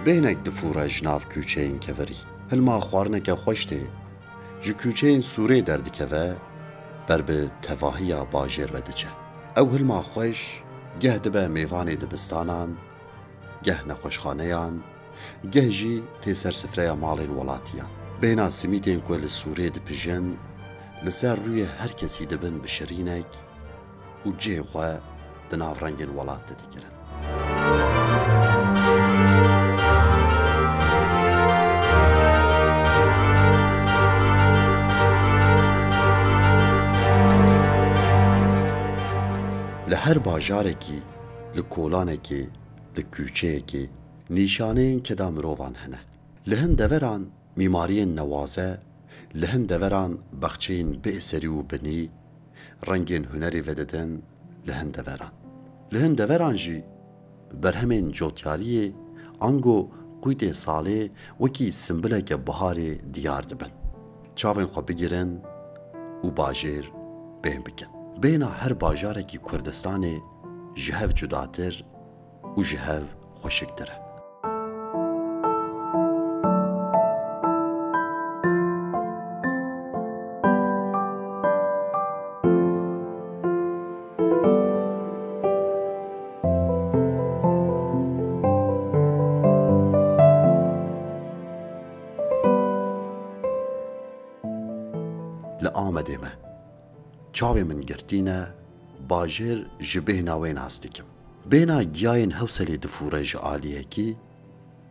بهنک دفوره جناف کوچهین کوری هلما خوارنک خوش ده جو کوچهین سوره دردکوه بر به تواهی باجر ودچه او هلما خوش گه دبه میوان دبستانان گه نخوشخانهان گه جی تی سرسفره مالین ولاتیان بهنا سمیتین که لسوره دپجن لسر روی هر کسی دبن بشرینک و جه خواه دناف رنگین ولات ددیگرن لهر باجارکی لکولانکی لکوچهکی نیشانه کدا مروان هنه لهن دوران میماری نوازه لهن دوران بخچین بئسری و بنی رنگین هنری وددن لهن دوران جی برهمین جوتیاری انگو قوید ساله وکی سمبله که بهار دیار دبن چاوین خو بگیرن و باجر بهم بکن بینا هر باجاره کی کردستان جهو جداتر و جهو خوشکتره لآمده ما چاوی من گرتینه باجر جبه ناوین هستیکم بینا گیاین حوصلی دفوره جعالیه کی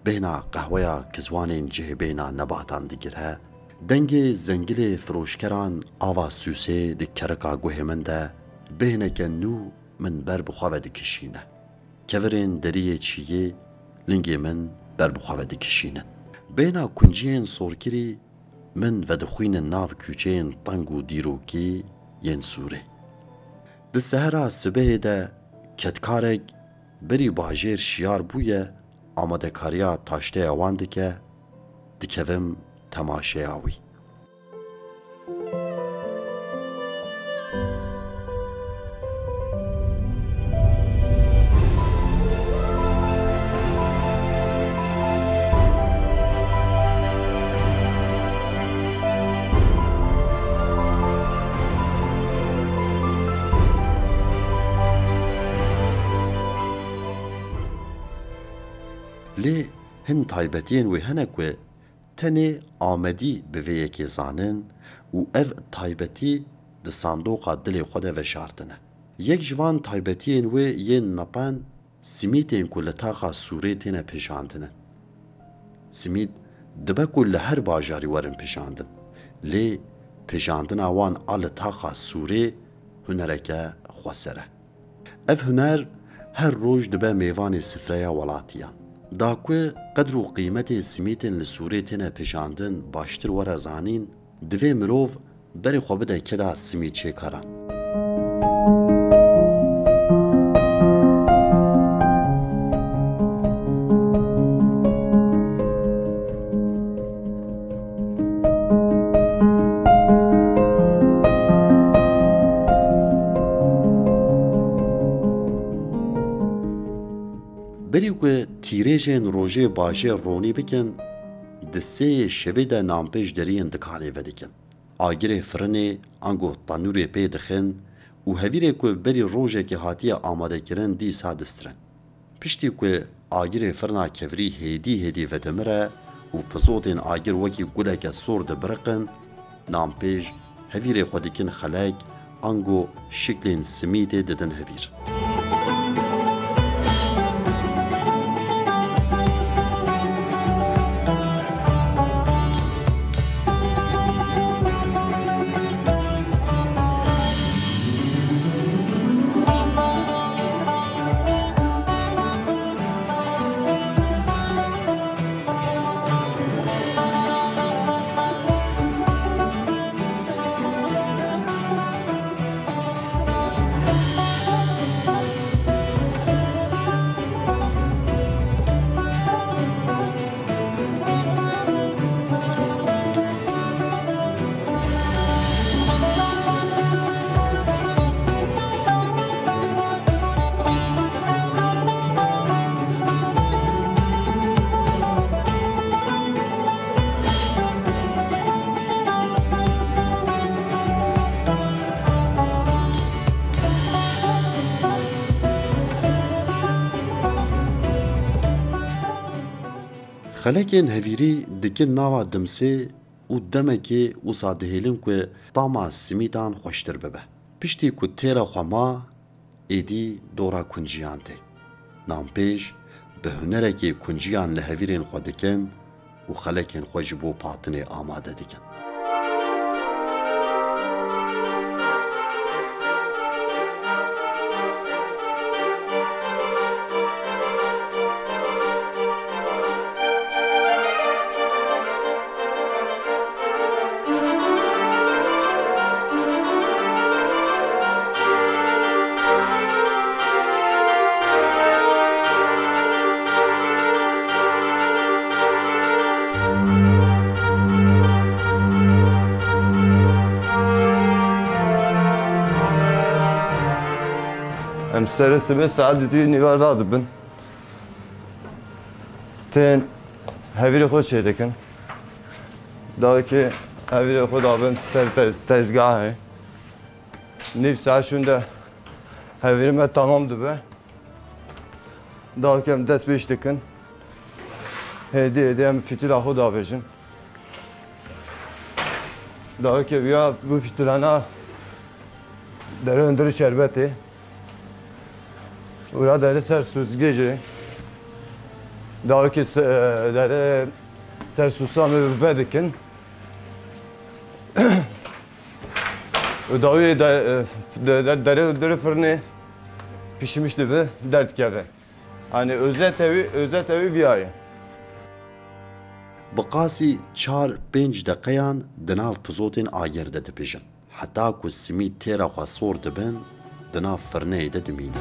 بینا قهوه کزوانین جه بینا نباتان دیگره دنگ زنگل فروشکران آوا سوسه دی کرکا گوه من ده بینا که نو من بر بخواه دکشینه کورین دریه چیه لنگی من بر بخواه دکشینه بینا کنجین سورکری من و دخوین ناو کوچین تنگو دیروکی ین سوره ده سهره سبه ده کتکارک بری باجر شیار بویه آماده کاریا تاشته اوانده که دکویم تماشه آوی لی هن تایبتین و هنک و تنه آمدی به ویکی زانن و اف تایبتی ده صندوق دل خود وشارتنه یک جوان تایبتین و ین نپان سمیتین که لطاقه سوره تینه پیشاندنه سمید دبه که لهر باجاری ورن پیشاندن لی پیشاندن آوان آل طاقه سوره هنرکه خوصره اف هنر هر روز دبه میوان سفره ولاتیان داکوه قدر و قیمت سمیتن لسوره تینه پیشاندن باشتر وره زانین دوی مروف بری خواه بده کدا سمید چه کاران بری که تیریجین روژه باجه رونی بکن دسته شوه ده نامپیش درین دکانه ودکن آگیر فرنه انگو تنوری پی دخن و هویره که بری روژه که حاتی آماده کرن دی سادسترن پشتی که آگیر فرنا کوری هیدی ودمره و پزودین آگیر وکی گوله که سور ده برقن نامپیش هویره خودکن خلاک انگو شکلین سمیده ددن هویر خلکên hevîrî dikin nava dimsê û demekê wisa dihêlin ku tama simîtan xweştir bibe. Piştî ku têra xwe ma, êdî dora kunciyan tê. Nanpêj bi hunerekê kunciyan li hevîrên xwe dikin û xelekên xwe ji bo patinê amade dikin. Em serisi saat düdüğü nivar radı bin. Ten heviri xwe çêdikin. Daha ki heviri xwe dabin ser tezgahê. Nîv saet şûnde hevîrî me tamam dibe. Daha ki em dest pêş dikin. Hêdî em fîtila xwe davêjin. Daha ki ya bu fîtilana dere hundirî şerbetê. Ura dere ser süzgeci. Daha ki dere ser susamı bibe dikin. Daha dere öldürü fırını pişmiş dibe dert keve. Hani özet evi bir ayı. Bi qasî 4-5 deqeyan di nav pizotên ager de dibêjin. Heta ku simît têra xwe sor dibin, di nav firneyê de dimînin.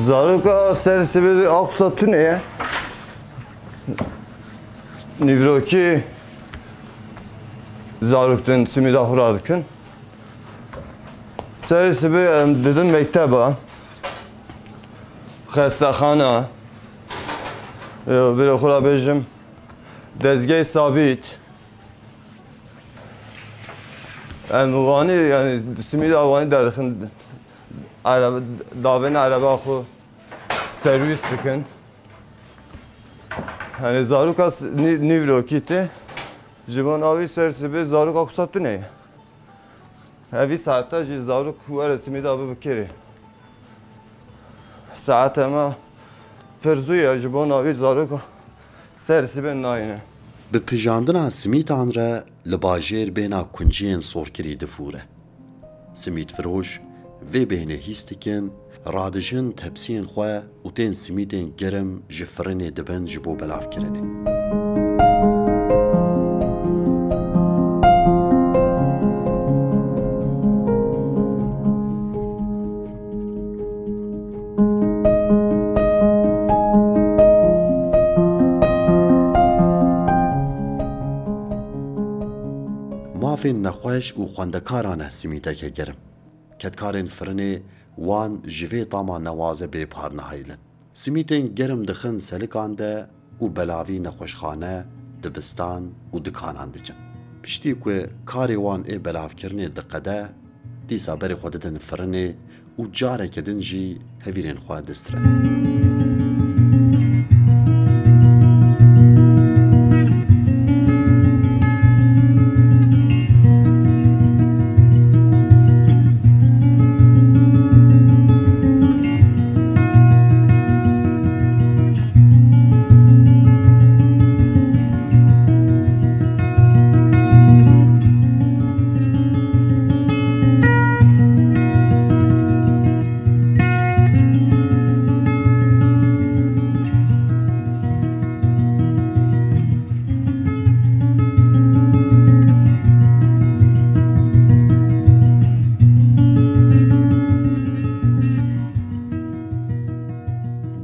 Zaruka serisi bir aksa tüneye. Nivroki zarukten simida huradıkın. Serisi bir dedim mekteba. Xestaxana. Bir okula bejim. Dezgah sabit. Vani yani simida vani derken araba davene araba xo servis dikin. Hani zaruka nivrokite jivan avi sersi be zaruk aksatı ne? Evi saatte ji zaruk var simida abi bikeri. Saat ama perzuya jivan avi zaruk sersi be nayne. Bi pijandina simîtan re li bajêr bêhna kunciyên sorkirî difûre. Simît firoş vê bêhnê hîs dikin, radijin tepsiyên xwe û tên simîtên germ ji firinê dibin ji bo belavkirinê. Mafên nexweş û xwendekaran e simîteke germ. Ketkarên firinê wan ji vê tama newaze bêpar nehêlin. Simîtên germ dixin selikan de û belavî nexweşxane, dibistan û dikanan dikin. Piştî ku karê wan ê belavkirinê diqede, dîsa berê xwe didin firinê û careke din jî hevîrên xwe distirin.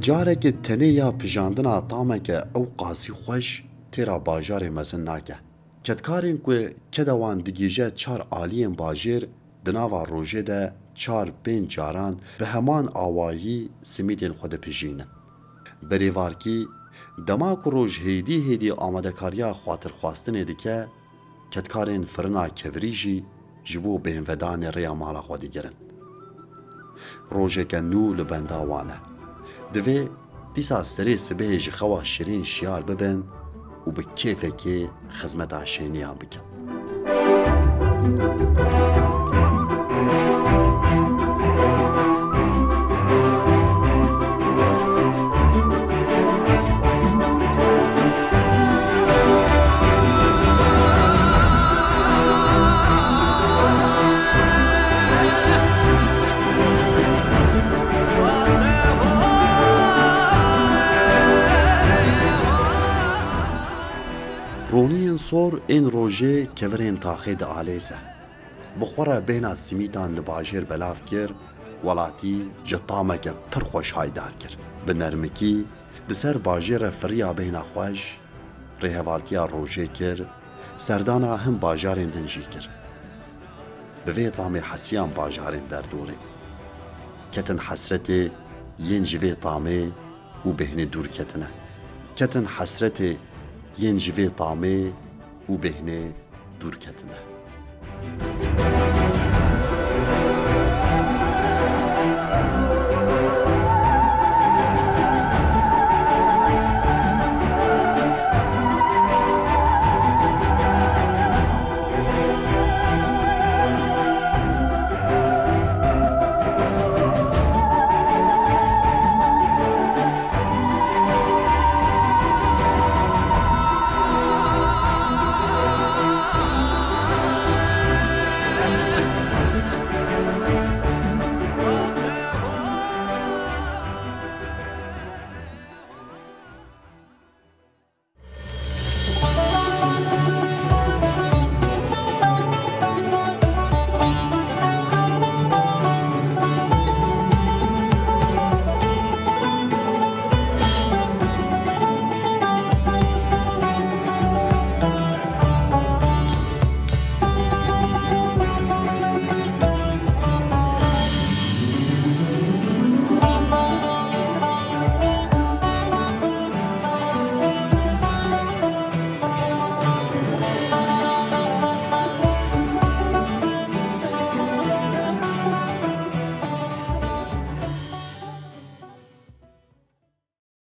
Careke tenê ya pijandina tameke ew qasî xweş têra bajarê mezin nake. Ketkarên ku keda wan digîje çar aliyên bajêr di nava rojê de 4-5 caran bi heman awayî simîtên xwe dipijînin. Berêvarkî dema ku roj hêdî amadekariya xwatirxwastinê dike, ketkarên firina kevirî jî ji bo bêhnvedanê rêya mala xwe digirin. Rojeke nû li benda wan e. Divê dîsa serê sibehê ji xewa şirîn şiyar bibin û bi kêfekê xizmeta şêniyan bikin. Roniyên sor ên rojê kevirên taxê di alêze. Bi xwe re bêhna simîtan li bajêr belav kir, welatî ji tameke pir xweş haydar kir. Bi nermikî di ser bajêr re firiya bêhna xweş, rêhevaltiya rojê kir, serdana him bajarên din jî kir. Bi vê tamê hesiyan bajarên derdorê. Ketin hesretê yên ji vê tamê û bêhnê dûr ketine. Ketin hesretê yên ji vê tamê û bêhnê dûr ketine.